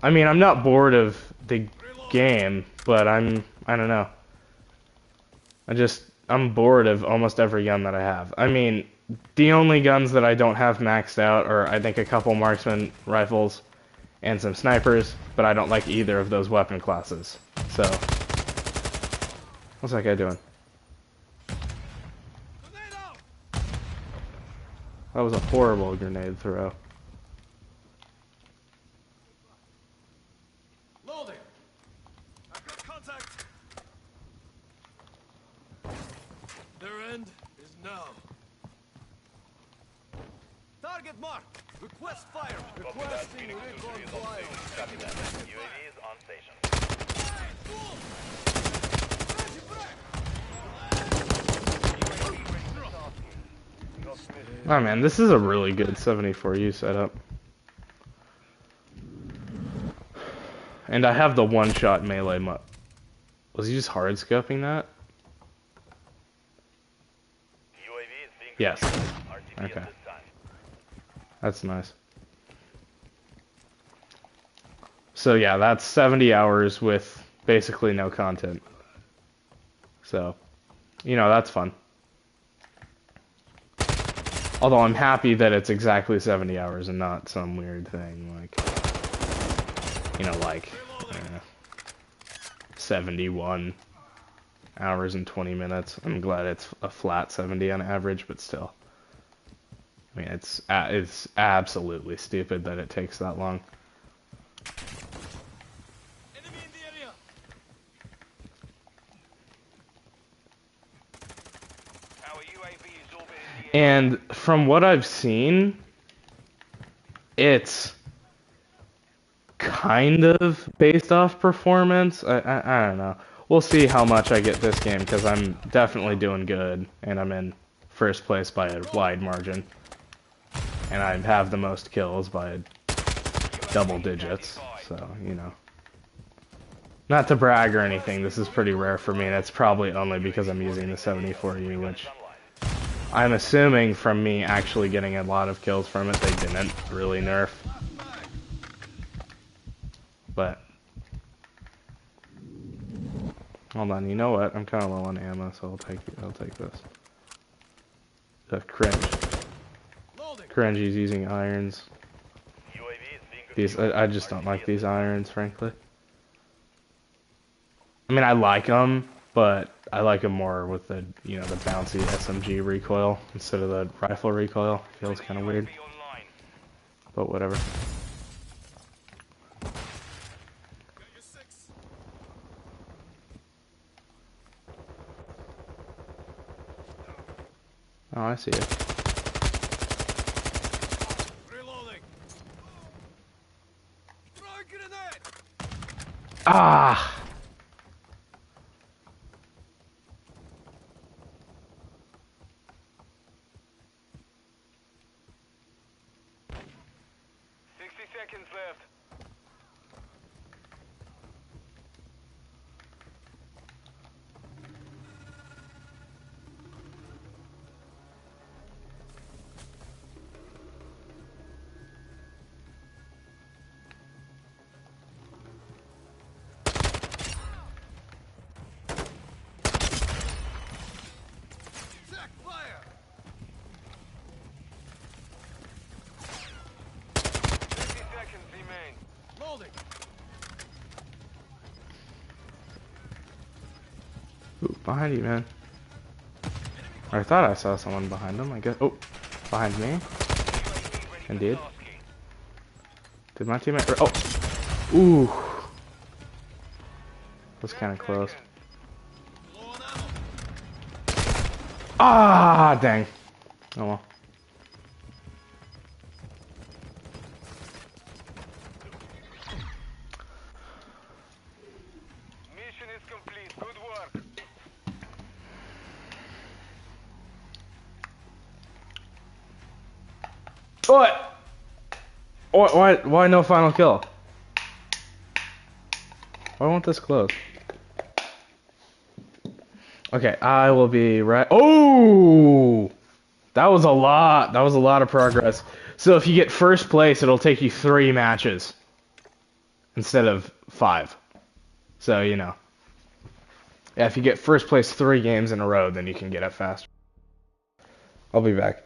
I mean, I'm not bored of the game, but I don't know. I'm bored of almost every gun that I have. I mean, the only guns that I don't have maxed out are, I think, a couple marksman rifles and some snipers, but I don't like either of those weapon classes. So, what's that guy doing? That was a horrible grenade throw. Loading. I've got contact. Their end is now. Target marked. Request fire. Requesting recon flyover. UAV is on station. Oh man, this is a really good 74U setup. And I have the one-shot melee Was he just hard scoping that? UAV is being Yes. RTB Okay. at this time. That's nice. So yeah, that's 70 hours with basically no content. So, that's fun. Although I'm happy that it's exactly 70 hours and not some weird thing like 71 hours and 20 minutes. I'm glad it's a flat 70 on average, but still. I mean, it's absolutely stupid that it takes that long. Enemy in the area. Our UAV is orbiting the area. And from what I've seen, it's kind of based off performance. I don't know. We'll see how much I get this game, because I'm definitely doing good, and I'm in first place by a wide margin. And I have the most kills by double digits, so, Not to brag or anything, this is pretty rare for me, and it's probably only because I'm using the 74U, which I'm assuming from me actually getting a lot of kills from it, they didn't really nerf. But, hold on, you know what? I'm kind of low on ammo, so I'll take this. Cringe. Cringe, he's using irons. UAV is being I just don't like these irons, frankly. I mean, I like them, but I like them more with the, the bouncy SMG recoil instead of the rifle recoil. Feels kind of weird, online. but whatever. Oh, I see it. Reloading. Throw a grenade. Ah! Seconds left. Attack fire. 50 seconds remain. Loading. Ooh, behind you, man. I thought I saw someone behind him, I guess. Oh, behind me. Indeed. Did my teammate... Oh! Ooh! Was kind of close. Low on ammo. Ah, dang. Oh well. Mission is complete. Good work. What? Why no final kill? Why won't this close? Okay, I will be right. Oh, that was a lot. That was a lot of progress. So if you get first place, it'll take you 3 matches instead of 5. So you know, yeah, if you get first place 3 games in a row, then you can get it faster. I'll be back.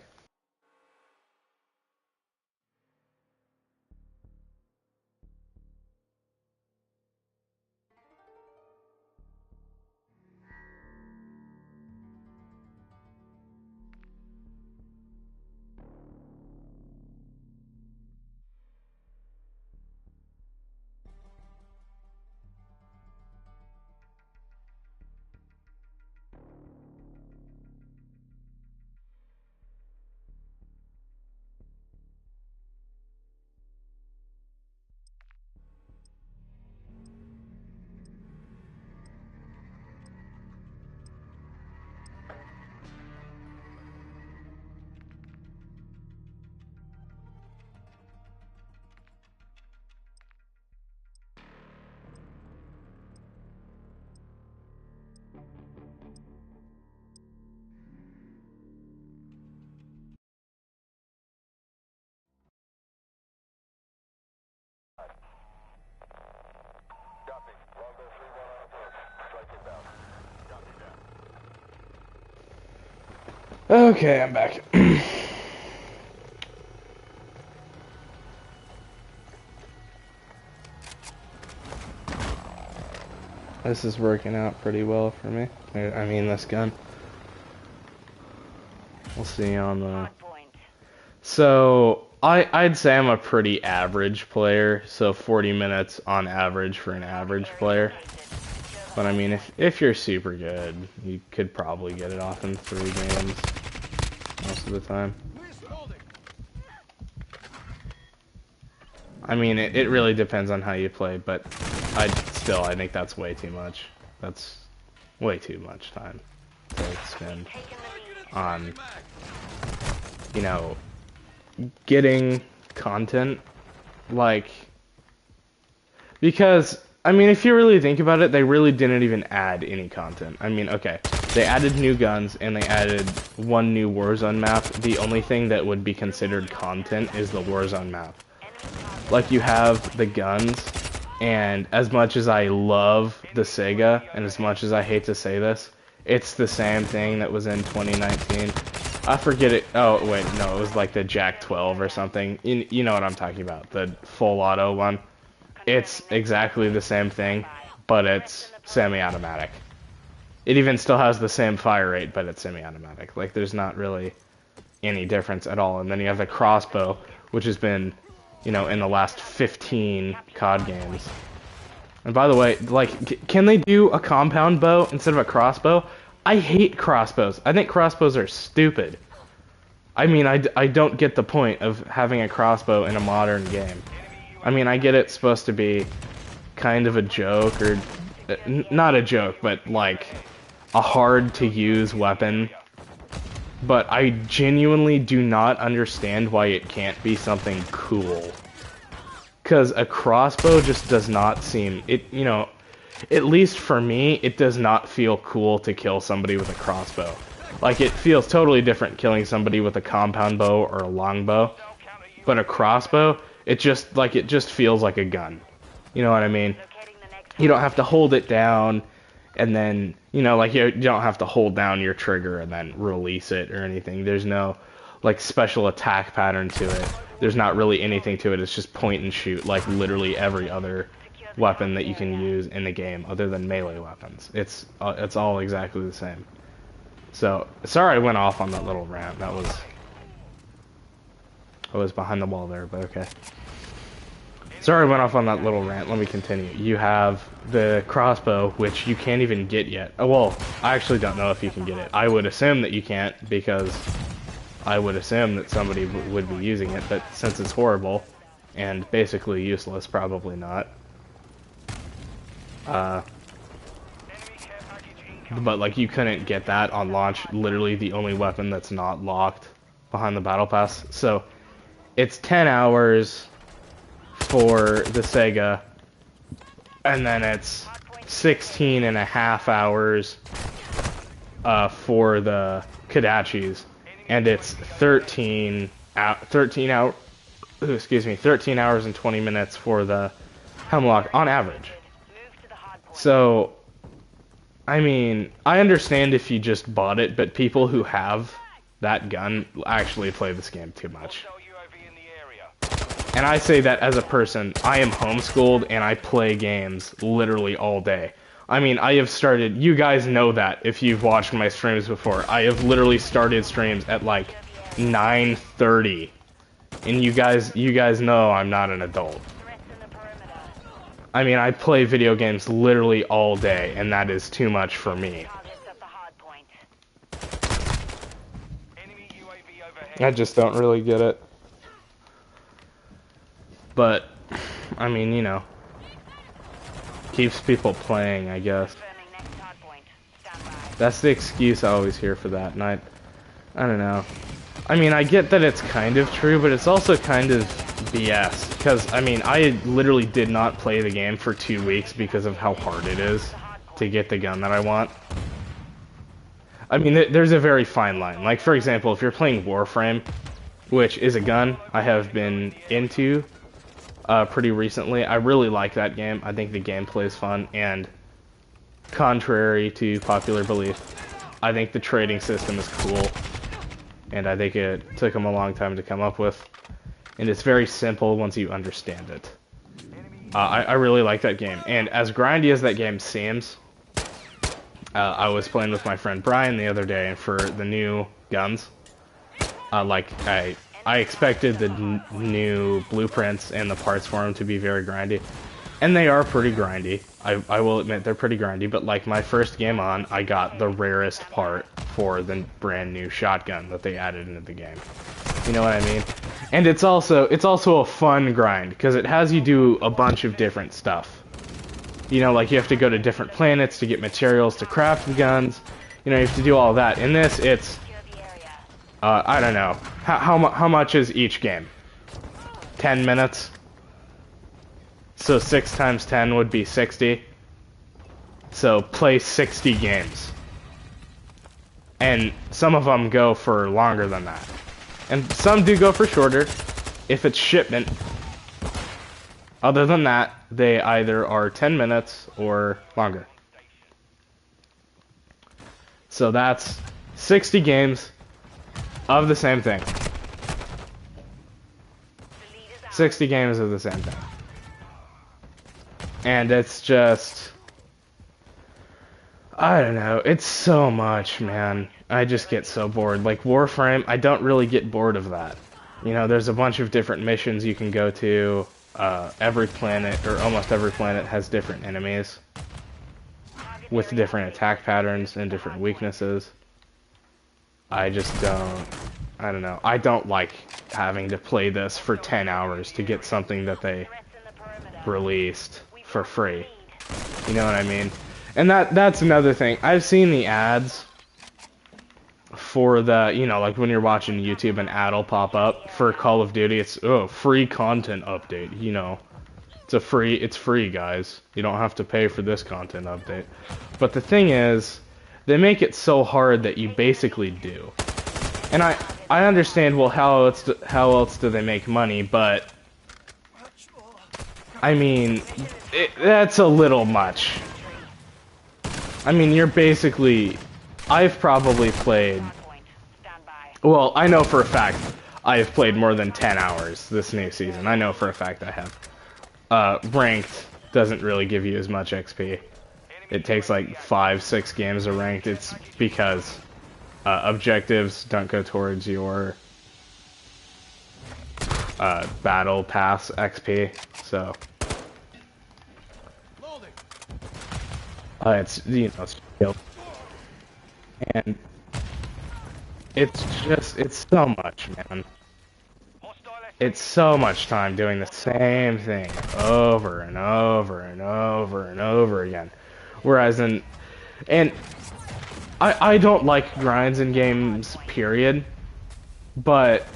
Okay, I'm back. This is working out pretty well for me. I mean, this gun. We'll see on the... Hardpoint. So, I'd say I'm a pretty average player, so 40 minutes on average for an average player. But I mean, if you're super good, you could probably get it off in 3 games most of the time. I mean, it really depends on how you play, but I think that's way too much. That's way too much time to spend on, you know, getting content, like, because, I mean, if you really think about it, they really didn't even add any content. I mean, okay, they added new guns, and they added 1 new Warzone map. The only thing that would be considered content is the Warzone map. Like, you have the guns, and as much as I love the Saiga, and as much as I hate to say this, it's the same thing that was in 2019. I forget it. Oh, wait, no, it was like the Jack 12 or something. You know what I'm talking about, the full auto one. It's exactly the same thing, but it's semi-automatic. It even still has the same fire rate, but it's semi-automatic. Like, there's not really any difference at all. And then you have the crossbow, which has been, you know, in the last 15 COD games. And by the way, like, can they do a compound bow instead of a crossbow? I hate crossbows. I think crossbows are stupid. I mean, I don't get the point of having a crossbow in a modern game. I mean, I get it's supposed to be kind of a joke, or not a joke, but like a hard-to-use weapon. But I genuinely do not understand why it can't be something cool. Because a crossbow just does not seem... you know, at least for me, it does not feel cool to kill somebody with a crossbow. Like, it feels totally different killing somebody with a compound bow or a longbow. But a crossbow, it just feels like a gun. You know what I mean? You don't have to hold it down, and then, you know, like, you don't have to hold down your trigger and then release it or anything. There's no, like, special attack pattern to it. There's not really anything to it. It's just point and shoot, like literally every other weapon that you can use in the game, other than melee weapons. It's all exactly the same. So, sorry I went off on that little rant. I was behind the wall there, but okay. Sorry I went off on that little rant. Let me continue. You have the crossbow, which you can't even get yet. Oh, well, I actually don't know if you can get it. I would assume that you can't, because I would assume that somebody would be using it, but since it's horrible and basically useless, probably not. But, like, you couldn't get that on launch, literally the only weapon that's not locked behind the battle pass. So, it's 10 hours for the Saiga, and then it's 16 and a half hours for the Kodachis, and it's 13 hour, excuse me, 13 hours and 20 minutes for the Hemlock on average. Move to the hard point. So, I mean, I understand if you just bought it, but people who have that gun actually play this game too much. And I say that as a person. I am homeschooled and I play games literally all day. I mean, I have started, you guys know that if you've watched my streams before. I have literally started streams at like 9:30. And you guys know I'm not an adult. Threats in the perimeter. I mean, I play video games literally all day, and that is too much for me. Targets at the hard point. Enemy UAV overhead. I just don't really get it. But, I mean, you know, keeps people playing, I guess. Confirming next hard point. Stand by. That's the excuse I always hear for that, and I don't know. I mean, I get that it's kind of true, but it's also kind of BS. Because, I mean, I literally did not play the game for 2 weeks because of how hard it is to get the gun that I want. I mean, there's a very fine line. Like, for example, if you're playing Warframe, which is a gun I have been into pretty recently, I really like that game. I think the gameplay is fun, and contrary to popular belief, I think the trading system is cool. And I think it took them a long time to come up with. And it's very simple once you understand it. I really like that game. And as grindy as that game seems, I was playing with my friend Brian the other day, and for the new guns, I expected the new blueprints and the parts for them to be very grindy. And they are pretty grindy. I will admit they're pretty grindy, but like my first game on, I got the rarest part for the brand new shotgun that they added into the game. You know what I mean? And it's also a fun grind, because it has you do a bunch of different stuff. You know, like you have to go to different planets to get materials to craft the guns. You know, you have to do all that. In this, it's, Secure the area. I don't know. How much is each game? 10 minutes? So 6 times 10 would be 60. So play 60 games. And some of them go for longer than that. And some do go for shorter, if it's shipment. Other than that, they either are 10 minutes or longer. So that's 60 games of the same thing. 60 games of the same thing. And it's just, I don't know, it's so much, man. I just get so bored. Like Warframe, I don't really get bored of that. You know, there's a bunch of different missions you can go to. Every planet, or almost every planet, has different enemies with different attack patterns and different weaknesses. I just don't, I don't know. I don't like having to play this for 10 hours to get something that they Threats in the perimeter. released for free. You know what I mean? And that's another thing. I've seen the ads for the, you know, like when you're watching YouTube, an ad will pop up for Call of Duty. It's, oh, free content update, you know. It's free, guys. You don't have to pay for this content update. But the thing is, they make it so hard that you basically do. And I understand, well, how else do they make money, but I mean, that's a little much. I mean, you're basically, I've probably played, Stand by. well, I know for a fact I've played more than 10 hours this new season. I know for a fact I have. Ranked doesn't really give you as much XP. It takes like 5-6 games of ranked. It's because objectives don't go towards your battle pass XP, so Loading. it's, you know, skill. And it's so much, man. It's so much time doing the same thing over and over and over and over again. Whereas and I don't like grinds in games, period. But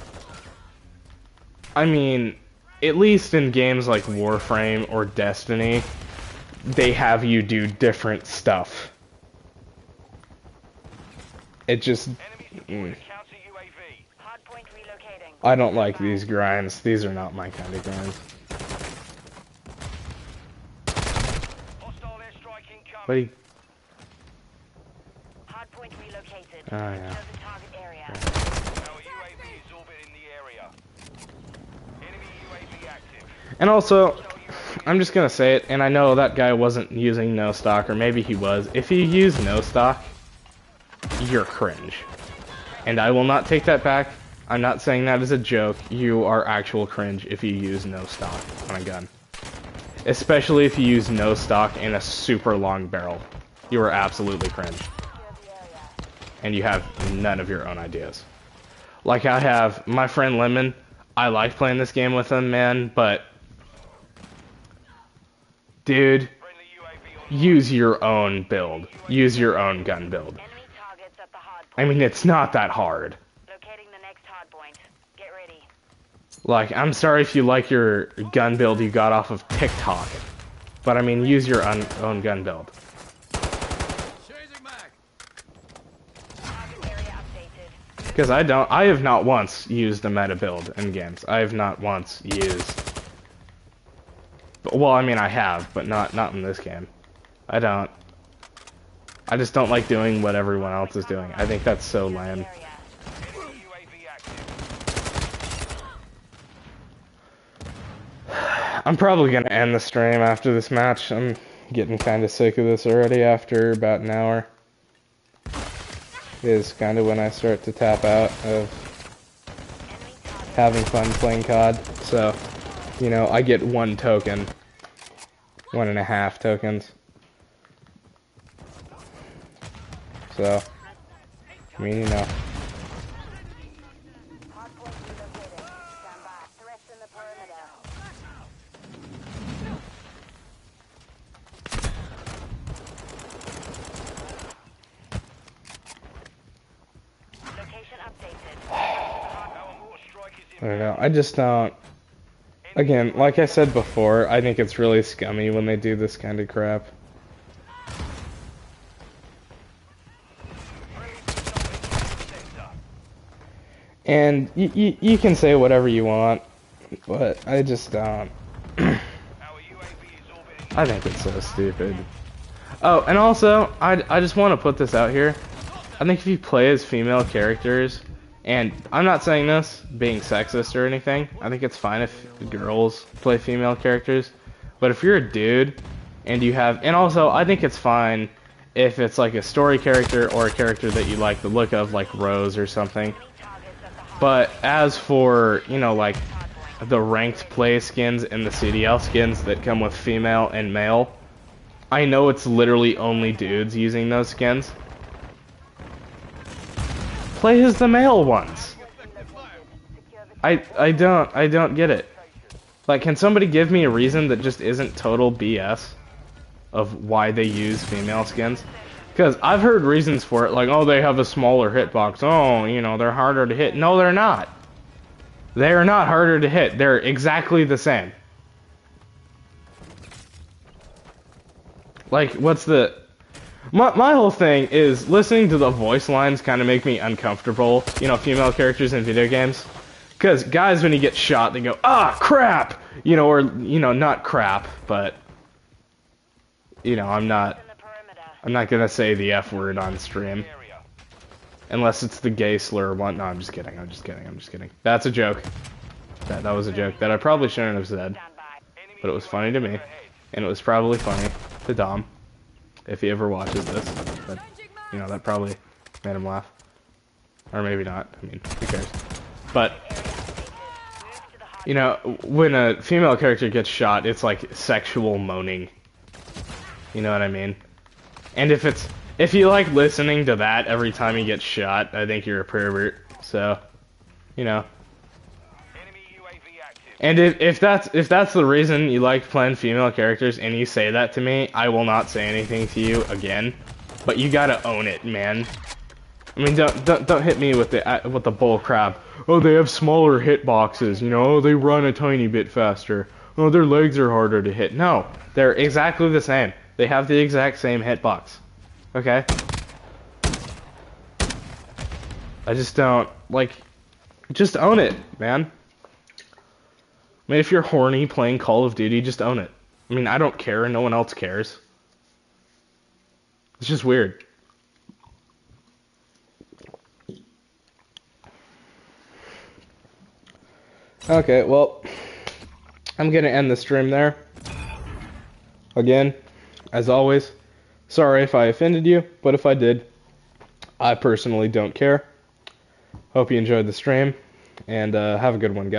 I mean, at least in games like Warframe or Destiny, they have you do different stuff. It just... Enemy counter UAV. Hardpoint relocating. I don't like these grinds. These are not my kind of grinds. Hostile airstrike incoming. But he... Hardpoint relocated. Oh, yeah. Secure the target area. Our UAV is orbiting the area. Enemy UAV active. And also, I'm just gonna say it, and I know that guy wasn't using no stock, or maybe he was. If you use no stock, you're cringe. And I will not take that back. I'm not saying that as a joke. You are actual cringe if you use no stock on a gun. Especially if you use no stock in a super long barrel. You are absolutely cringe. And you have none of your own ideas. Like I have my friend Lemon. I like playing this game with him, man, but... Dude, Friendly UAV on use your own build. Use your own gun build. Enemy targets at the hardpoint. I mean, it's not that hard. Locating the next hardpoint. Get ready. Like, I'm sorry if you like your gun build you got off of TikTok. But I mean, use your own gun build. Changing mag. Target area updated. Because I have not once used a meta build in games. I have not once used... Well, I mean, I have, but not in this game. I don't. I just don't like doing what everyone else is doing. I think that's so lame. Area. enemy UAV active. I'm probably gonna end the stream after this match. I'm getting kind of sick of this already after about an hour. Is kind of when I start to tap out of Enemy target. having fun playing COD. So, you know, I get 1 token. 1.5 tokens. So, I mean, you know. Hardpoint relocated. Stand by. Threats in the perimeter. Location updated. Our mortar strike is I in. don't know. I just don't. Again, like I said before, I think it's really scummy when they do this kind of crap. And you can say whatever you want, but I just don't. Our UAV is orbiting. I think it's so stupid. Oh, and also, I just want to put this out here. I think if you play as female characters, and I'm not saying this being sexist or anything, I think it's fine if girls play female characters, but if you're a dude, and you have, and also, I think it's fine if it's like a story character or a character that you like the look of, like Rose or something. But as for, you know, like, the ranked play skins and the CDL skins that come with female and male, I know it's literally only dudes using those skins. Play as the male ones. I don't get it. Like, can somebody give me a reason that just isn't total BS of why they use female skins? Because I've heard reasons for it, like, oh, they have a smaller hitbox. Oh, you know, they're harder to hit. No, they're not. They are not harder to hit. They're exactly the same. Like, what's the... My whole thing is listening to the voice lines kind of make me uncomfortable. You know, female characters in video games. Because guys, when you get shot, they go, ah, crap! You know, or, you know, not crap, but... You know, I'm not gonna say the F word on stream. Unless it's the gay slur one. No, I'm just kidding. I'm just kidding. That's a joke. That was a joke that I probably shouldn't have said. But it was funny to me. And it was probably funny to Dom. If he ever watches this. But, you know, that probably made him laugh. Or maybe not. I mean, who cares? But, you know, when a female character gets shot, it's like sexual moaning. You know what I mean? And if you like listening to that every time you get shot, I think you're a pervert. So, you know. Enemy UAV active. And if that's the reason you like playing female characters and you say that to me, I will not say anything to you again. But you gotta own it, man. I mean, don't hit me with the bull crap. Oh, they have smaller hitboxes. You know, oh, they run a tiny bit faster. Oh, their legs are harder to hit. No, they're exactly the same. They have the exact same hitbox. Okay? I just don't, like, just own it, man. I mean, if you're horny playing Call of Duty, just own it. I mean, I don't care, and no one else cares. It's just weird. Okay, well, I'm gonna end the stream there. Again, as always, sorry if I offended you, but if I did, I personally don't care. Hope you enjoyed the stream, and have a good one, guys.